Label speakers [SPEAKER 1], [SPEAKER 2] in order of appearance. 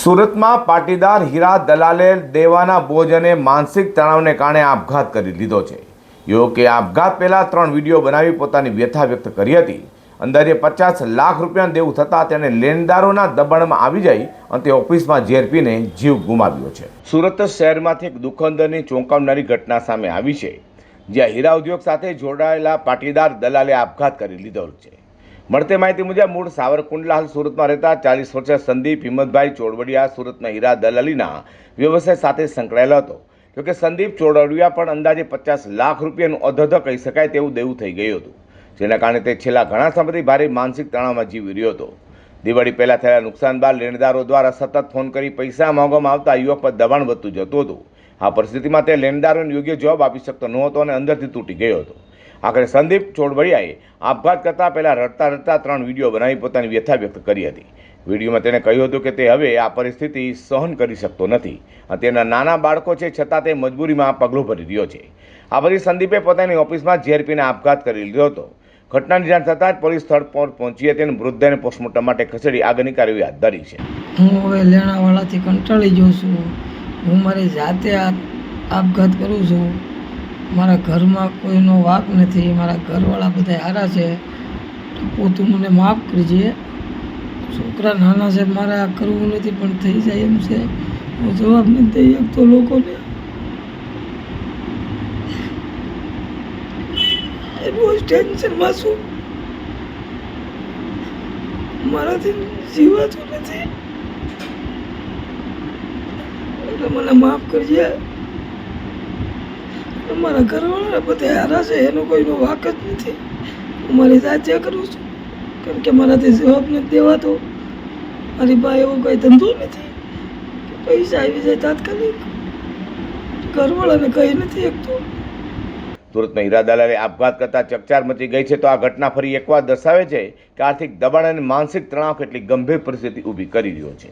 [SPEAKER 1] સુરતમાં પાટીદાર હીરા દલાલે દેવાના બોજ અને માનસિક તણાવને કારણે આપઘાત કરી લીધો છે। યુવકે આપઘાત પહેલા 3 વિડીયો બનાવી પોતાની વ્યથા વ્યક્ત કરી હતી। અંદાજે 50 લાખ રૂપિયાનું દેવું થતાં તેણે લેણદારોના દબાણમાં આવી જઈ અને તે ઓફિસમાં ઝેર પીને જીવ ગુમાવ્યો છે। સુરત શહેરમાંથી એક દુઃખદ અને ચોંકાવનારી ઘટના સામે આવી છે, જ્યાં હીરા ઉદ્યોગ સાથે જોડાયેલા પાટીદાર દલાલે આપઘાત કરી લીધો છે। મળતી માહિતી મુજબ મૂળ સાવરકુંડલા હાલ સુરતમાં રહેતા 40 વર્ષીય સંદીપ હિંમતભાઈ ચોડવડિયા સુરતમાં હીરા દલાલીના વ્યવસાય સાથે સંકળાયેલો હતો। જોકે સંદીપ ચોડવડિયા પણ અંદાજે 50 લાખ રૂપિયાનું અધધ કહી શકાય તેવું દેવું થઈ ગયું હતું, જેના કારણે તે છેલ્લા ઘણા સમયથી ભારે માનસિક તણાવમાં જીવી રહ્યો હતો। દિવાળી પહેલા થયેલા નુકસાન બાદ લેણદારો દ્વારા સતત ફોન કરી પૈસા માંગવામાં આવતા યુવક પર દબાણ વધતું જતું હતું। આ પરિસ્થિતિમાં તે લેણદારોને યોગ્ય જવાબ આપી શકતો નહોતો અને અંદરથી તૂટી ગયો હતો। આખરે સંદીપ ચોડવડિયાએ આપઘાત કરતા પહેલા રડતા રડતા 3 વિડીયો બનાવી પોતાની વ્યથા વ્યક્ત કરી હતી। વિડીયોમાં તેણે કહ્યું હતું કે તે હવે આ પરિસ્થિતિ સહન કરી શકતો નથી અને તેના નાના બાળકો છે, છતાં તે મજબૂરીમાં પગલું ભરી રહ્યો છે। આ પછી સંદીપે પોતાની ઓફિસમાં ઝેર પીને આપઘાત કરી લીધો હતો। ઘટનાની જાણ થતાં જ પોલીસ સ્થળ પર પહોંચી હતી અને મૃતદેહને પોસ્ટમોર્ટમ માટે ખસેડી આગળની કાર્યવાહી હાથ ધરી છે।
[SPEAKER 2] હું હવે લેણાવાળાથી કંટાળી ગયો છું। હું મારી જાતે આપઘાત કરું છું। મારા ઘરમાં કોઈનો વાક નથી, મારા ઘરવાળા બધા સારા છે, તો તું મને માફ કરજે। છોકરા નાના છે, મારે આ કરવું નથી પણ થઈ જાય એમ છે। હું જવાબ નથી દઈ શકતો લોકોને, રોજ ટેન્શનમાં છું, મારાથી જીવાતું નથી, એટલે મને માફ કરજે। મારા ઘરવાળા બધા હારા છે, એનો કોઈનો વાક જ નથી। હું મારી જાતે કરું છું, કેમ કે મારાથી જવાબ નથી દેવાતો। મારી પાસે એવો કોઈ ધંધો નથી કે પૈસા આવી જાય તાત્કાલિક, ઘરવાળાને કહી નથી શકતો।
[SPEAKER 1] સુરતમાં હીરા દલાલે આપઘાત કરતા ચકચાર મચી ગઈ છે, તો આ ઘટના ફરી એકવાર દર્શાવે છે કે આર્થિક દબાણ અને માનસિક તણાવ કેટલી ગંભીર પરિસ્થિતિ ઊભી કરી રહ્યો છે।